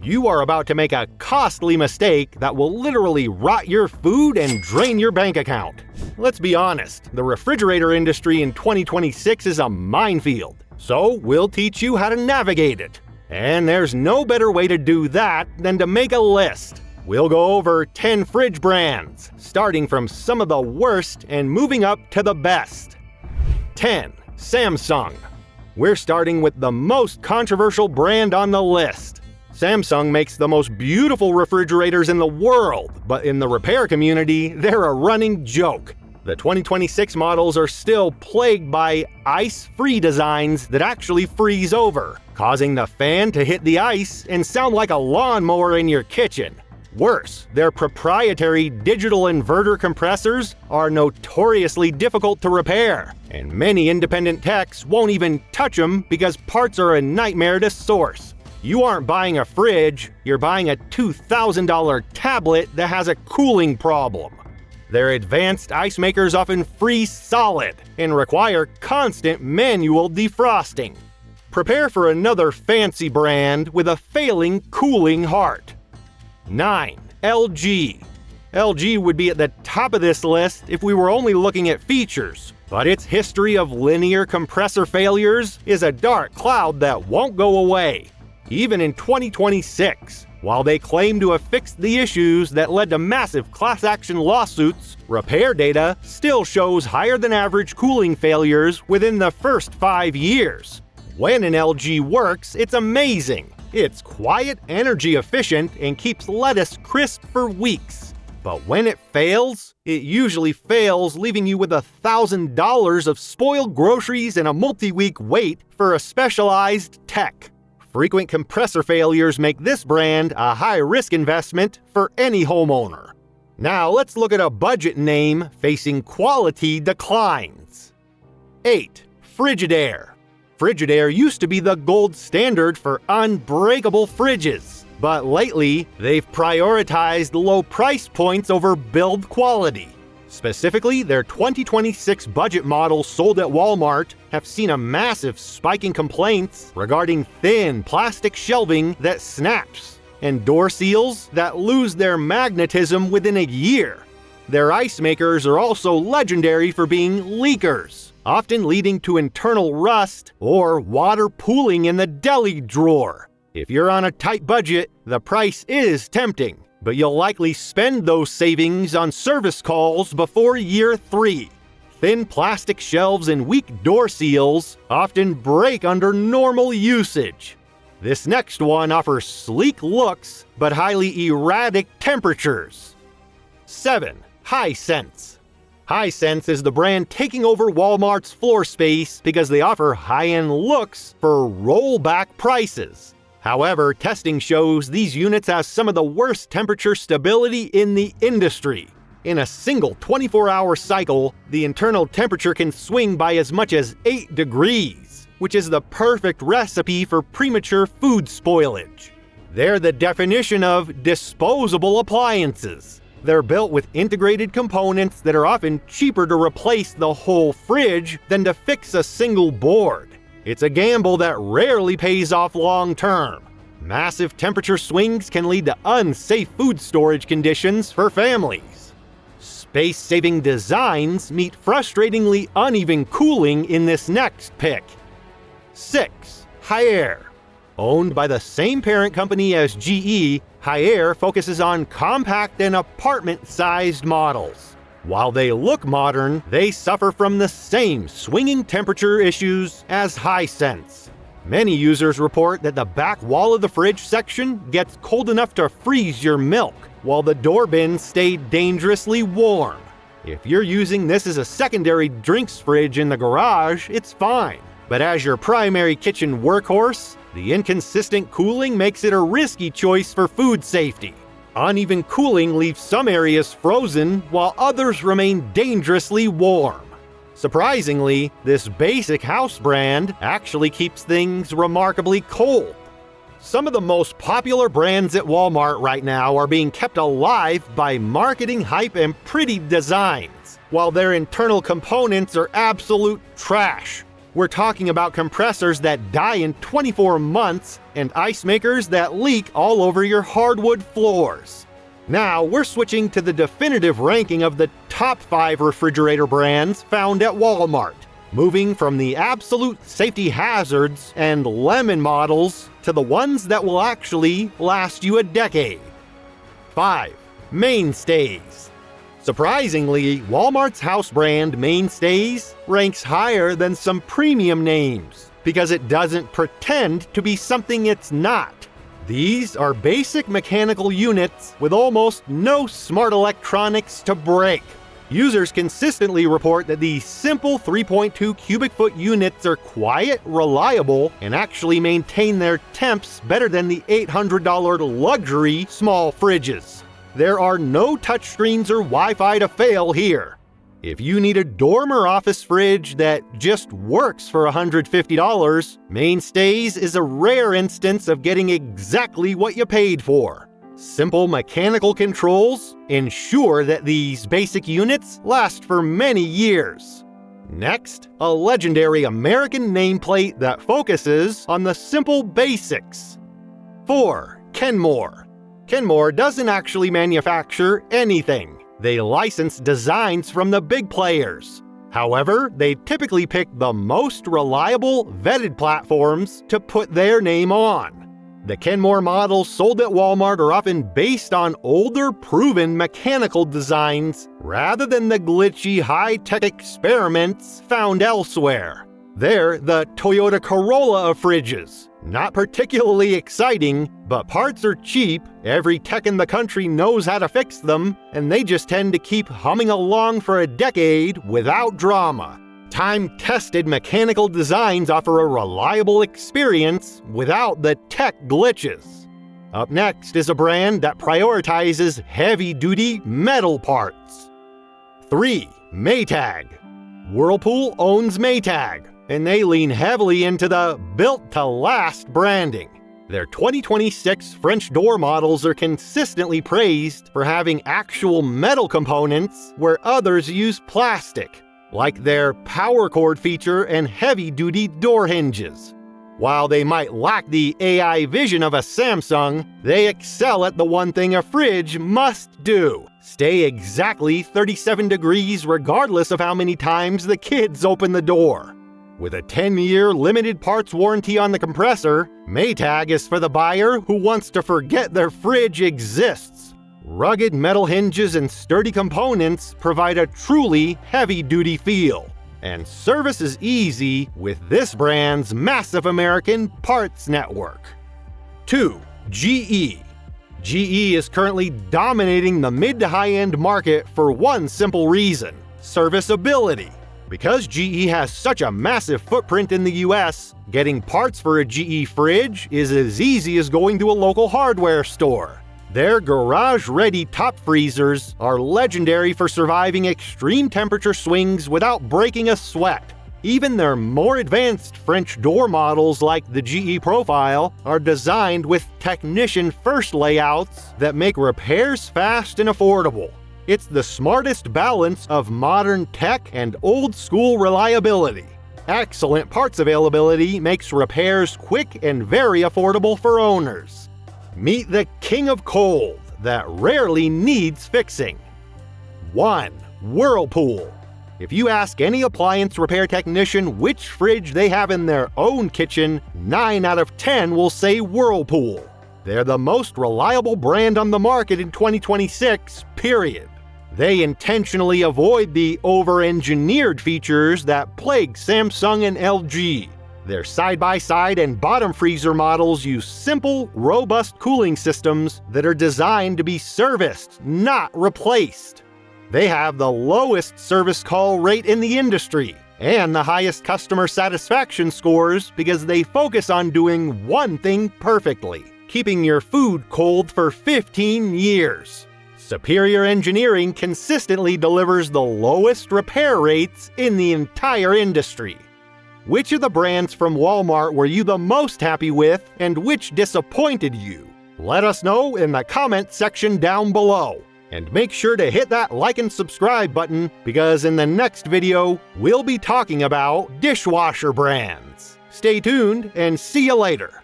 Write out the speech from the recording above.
You are about to make a costly mistake that will literally rot your food and drain your bank account. Let's be honest, the refrigerator industry in 2026 is a minefield, so we'll teach you how to navigate it. And there's no better way to do that than to make a list. We'll go over 10 fridge brands, starting from some of the worst and moving up to the best. 10. Samsung. We're starting with the most controversial brand on the list. Samsung makes the most beautiful refrigerators in the world, but in the repair community, they're a running joke. The 2026 models are still plagued by ice-free designs that actually freeze over, causing the fan to hit the ice and sound like a lawnmower in your kitchen. Worse, their proprietary digital inverter compressors are notoriously difficult to repair, and many independent techs won't even touch them because parts are a nightmare to source. You aren't buying a fridge, you're buying a $2,000 tablet that has a cooling problem. Their advanced ice makers often freeze solid and require constant manual defrosting. Prepare for another fancy brand with a failing cooling heart. 9. LG. LG would be at the top of this list if we were only looking at features, but its history of linear compressor failures is a dark cloud that won't go away. Even in 2026, while they claim to have fixed the issues that led to massive class action lawsuits, repair data still shows higher than average cooling failures within the first 5 years. When an LG works, it's amazing. It's quiet, energy efficient, and keeps lettuce crisp for weeks. But when it fails, it usually fails leaving you with $1,000 of spoiled groceries and a multi-week wait for a specialized tech. Frequent compressor failures make this brand a high-risk investment for any homeowner. Now let's look at a budget name facing quality declines. 8. Frigidaire. Frigidaire used to be the gold standard for unbreakable fridges, but lately they've prioritized low price points over build quality. Specifically, their 2026 budget models sold at Walmart have seen a massive spike in complaints regarding thin plastic shelving that snaps and door seals that lose their magnetism within a year. Their ice makers are also legendary for being leakers, often leading to internal rust or water pooling in the deli drawer. If you're on a tight budget, the price is tempting, but you'll likely spend those savings on service calls before year 3. Thin plastic shelves and weak door seals often break under normal usage. This next one offers sleek looks but highly erratic temperatures. 7. Hisense. Hisense is the brand taking over Walmart's floor space because they offer high-end looks for rollback prices. However, testing shows these units have some of the worst temperature stability in the industry. In a single 24-hour cycle, the internal temperature can swing by as much as 8 degrees, which is the perfect recipe for premature food spoilage. They're the definition of disposable appliances. They're built with integrated components that are often cheaper to replace the whole fridge than to fix a single board. It's a gamble that rarely pays off long term. Massive temperature swings can lead to unsafe food storage conditions for families. Space-saving designs meet frustratingly uneven cooling in this next pick. 6. Haier. Owned by the same parent company as GE, Haier focuses on compact and apartment-sized models. While they look modern, they suffer from the same swinging temperature issues as Hisense. Many users report that the back wall of the fridge section gets cold enough to freeze your milk, while the door bins stay dangerously warm. If you're using this as a secondary drinks fridge in the garage, it's fine. But as your primary kitchen workhorse, the inconsistent cooling makes it a risky choice for food safety. Uneven cooling leaves some areas frozen while others remain dangerously warm. Surprisingly, this basic house brand actually keeps things remarkably cold. Some of the most popular brands at Walmart right now are being kept alive by marketing hype and pretty designs, while their internal components are absolute trash. We're talking about compressors that die in 24 months and ice makers that leak all over your hardwood floors. Now, we're switching to the definitive ranking of the top 5 refrigerator brands found at Walmart, moving from the absolute safety hazards and lemon models to the ones that will actually last you a decade. 5. Mainstays. Surprisingly, Walmart's house brand Mainstays ranks higher than some premium names because it doesn't pretend to be something it's not. These are basic mechanical units with almost no smart electronics to break. Users consistently report that these simple 3.2 cubic foot units are quiet, reliable, and actually maintain their temps better than the $800 luxury small fridges. There are no touchscreens or Wi-Fi to fail here. If you need a dorm or office fridge that just works for $150, Mainstays is a rare instance of getting exactly what you paid for. Simple mechanical controls ensure that these basic units last for many years. Next, a legendary American nameplate that focuses on the simple basics. 4. Kenmore. Kenmore doesn't actually manufacture anything. They license designs from the big players. However, they typically pick the most reliable, vetted platforms to put their name on. The Kenmore models sold at Walmart are often based on older, proven mechanical designs rather than the glitchy, high-tech experiments found elsewhere. They're the Toyota Corolla of fridges. Not particularly exciting, but parts are cheap, every tech in the country knows how to fix them, and they just tend to keep humming along for a decade without drama. Time-tested mechanical designs offer a reliable experience without the tech glitches. Up next is a brand that prioritizes heavy-duty metal parts. 3. Maytag. Whirlpool owns Maytag, and they lean heavily into the built-to-last branding. Their 2026 French door models are consistently praised for having actual metal components where others use plastic, like their power cord feature and heavy-duty door hinges. While they might lack the AI vision of a Samsung, they excel at the one thing a fridge must do: stay exactly 37 degrees regardless of how many times the kids open the door. With a 10-year limited parts warranty on the compressor, Maytag is for the buyer who wants to forget their fridge exists. Rugged metal hinges and sturdy components provide a truly heavy-duty feel. And service is easy with this brand's massive American parts network. 2. GE. GE is currently dominating the mid to high-end market for one simple reason: serviceability. Because GE has such a massive footprint in the US, getting parts for a GE fridge is as easy as going to a local hardware store. Their garage-ready top freezers are legendary for surviving extreme temperature swings without breaking a sweat. Even their more advanced French door models like the GE Profile are designed with technician-first layouts that make repairs fast and affordable. It's the smartest balance of modern tech and old-school reliability. Excellent parts availability makes repairs quick and very affordable for owners. Meet the king of cold that rarely needs fixing. 1. Whirlpool. If you ask any appliance repair technician which fridge they have in their own kitchen, 9 out of 10 will say Whirlpool. They're the most reliable brand on the market in 2026, period. They intentionally avoid the over-engineered features that plague Samsung and LG. Their side-by-side and bottom freezer models use simple, robust cooling systems that are designed to be serviced, not replaced. They have the lowest service call rate in the industry and the highest customer satisfaction scores because they focus on doing one thing perfectly: keeping your food cold for 15 years. Superior engineering consistently delivers the lowest repair rates in the entire industry. Which of the brands from Walmart were you the most happy with, and which disappointed you? Let us know in the comment section down below. And make sure to hit that like and subscribe button, because in the next video, we'll be talking about dishwasher brands. Stay tuned and see you later.